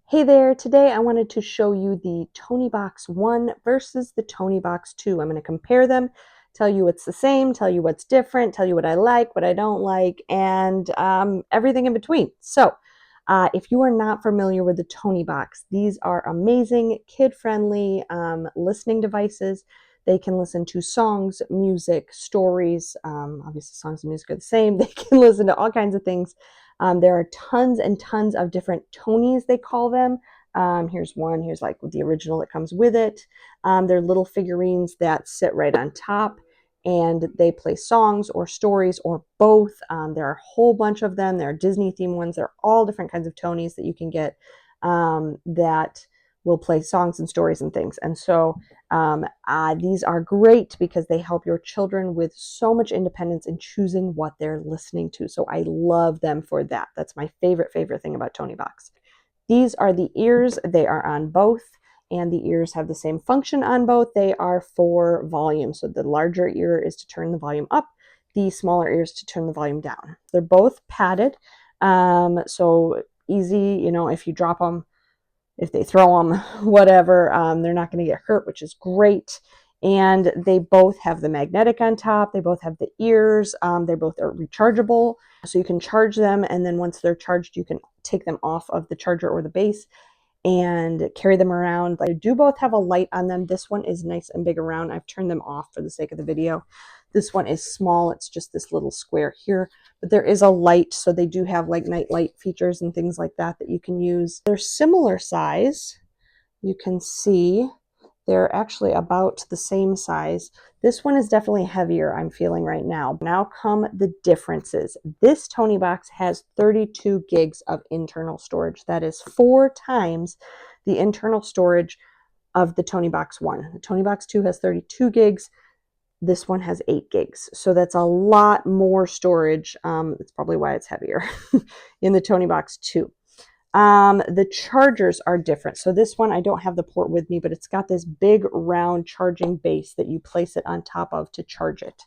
Hey there, today I wanted to show you the Toniebox 1 versus the Toniebox 2. I'm going to compare them, tell you what's the same, tell you what's different, tell you what I like, what I don't like, and everything in between. So, if you are not familiar with the Toniebox, these are amazing, kid-friendly listening devices. They can listen to songs, music, stories. Obviously, songs and music are the same. They can listen to all kinds of things. There are tons and tons of different Tonys, they call them. Here's one. Here's like the original that comes with it. They're little figurines that sit right on top, and they play songs or stories or both. There are a whole bunch of them. There are Disney themed ones. There are all different kinds of Tonys that you can get that will play songs and stories and things. And so these are great because they help your children with so much independence in choosing what they're listening to. So I love them for that. That's my favorite thing about Toniebox. These are the ears. They are on both, and the ears have the same function on both. They are for volume. So the larger ear is to turn the volume up. The smaller ears to turn the volume down. They're both padded. So easy, if you drop them, if they throw them, whatever, they're not going to get hurt, which is great. And they both have the magnetic on top. They both have the ears. They both are rechargeable. So you can charge them, and then once they're charged, you can take them off of the charger or the base and carry them around. They do both have a light on them. This one is nice and big around. I've turned them off for the sake of the video. This one is small. It's just this little square here, but there is a light. So they do have like night light features and things like that that you can use. They're similar size. You can see they're actually about the same size. This one is definitely heavier, I'm feeling right now. Now come the differences. This Toniebox has 32 gigs of internal storage. That is 4 times the internal storage of the Toniebox 1. The Toniebox 2 has 32 gigs. This one has 8 gigs. So that's a lot more storage. That's probably why it's heavier in the Toniebox 2. The chargers are different. So this one, I don't have the port with me, but it's got this big round charging base that you place it on top of to charge it.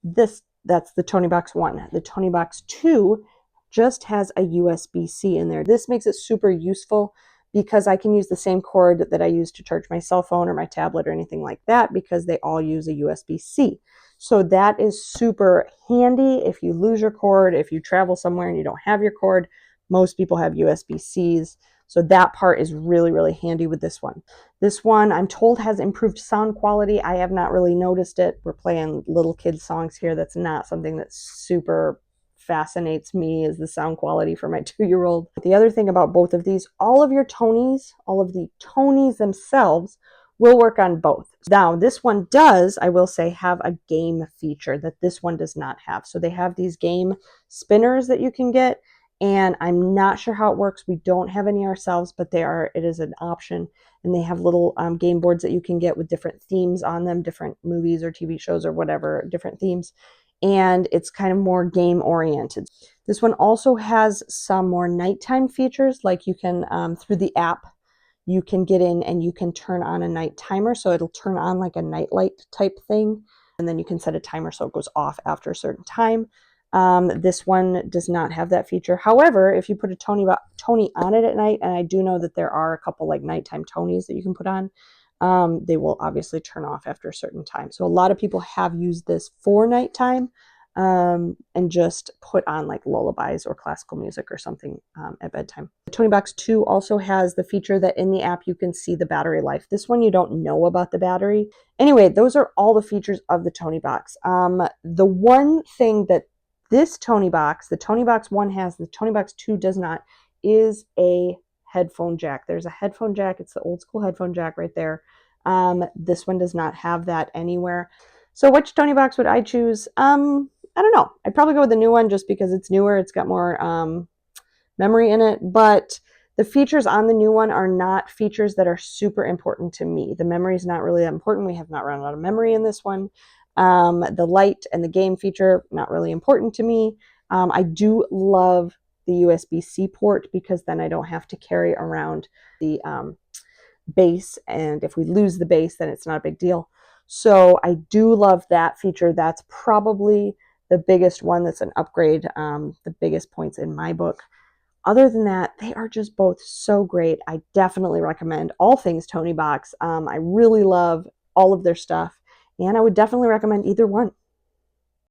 That's the Toniebox 1. The Toniebox 2 just has a USB-C in there. This makes it super useful because I can use the same cord that I use to charge my cell phone or my tablet or anything like that, because they all use a USB-C. So that is super handy if you lose your cord, if you travel somewhere and you don't have your cord. Most people have USB-Cs, so that part is really handy with this one. This one, I'm told, has improved sound quality. I have not really noticed it. We're playing little kid songs here. That's not something that super fascinates me, is the sound quality for my 2-year-old. The other thing about both of these, all of the Tonys themselves will work on both. Now, this one does, I will say, have a game feature that this one does not have. So they have these game spinners that you can get, and I'm not sure how it works. We don't have any ourselves, but it is an option. And they have little game boards that you can get with different themes on them, different movies or TV shows or whatever, different themes. And it's kind of more game oriented. This one also has some more nighttime features, like you can, through the app, you can get in and you can turn on a night timer. So it'll turn on like a night light type thing. And then you can set a timer so it goes off after a certain time. This one does not have that feature. However, if you put a Tony on it at night, and I do know that there are a couple like nighttime Tonys that you can put on, they will obviously turn off after a certain time. So a lot of people have used this for nighttime, and just put on like lullabies or classical music or something at bedtime. The Toniebox 2 also has the feature that in the app you can see the battery life. This one you don't know about the battery. Anyway, those are all the features of the Toniebox. The one thing that this Toniebox, the Toniebox 1 has, the Toniebox 2 does not, is a headphone jack. There's a headphone jack. It's the old school headphone jack right there. This one does not have that anywhere. So which Toniebox would I choose? I don't know. I'd probably go with the new one just because it's newer. It's got more memory in it. But the features on the new one are not features that are super important to me. The memory is not really that important. We have not run out of memory in this one. The light and the game feature, not really important to me. I do love the USB-C port because then I don't have to carry around the base. And if we lose the base, then it's not a big deal. So I do love that feature. That's probably the biggest one that's an upgrade, the biggest points in my book. Other than that, they are just both so great. I definitely recommend all things Toniebox. I really love all of their stuff, and I would definitely recommend either one.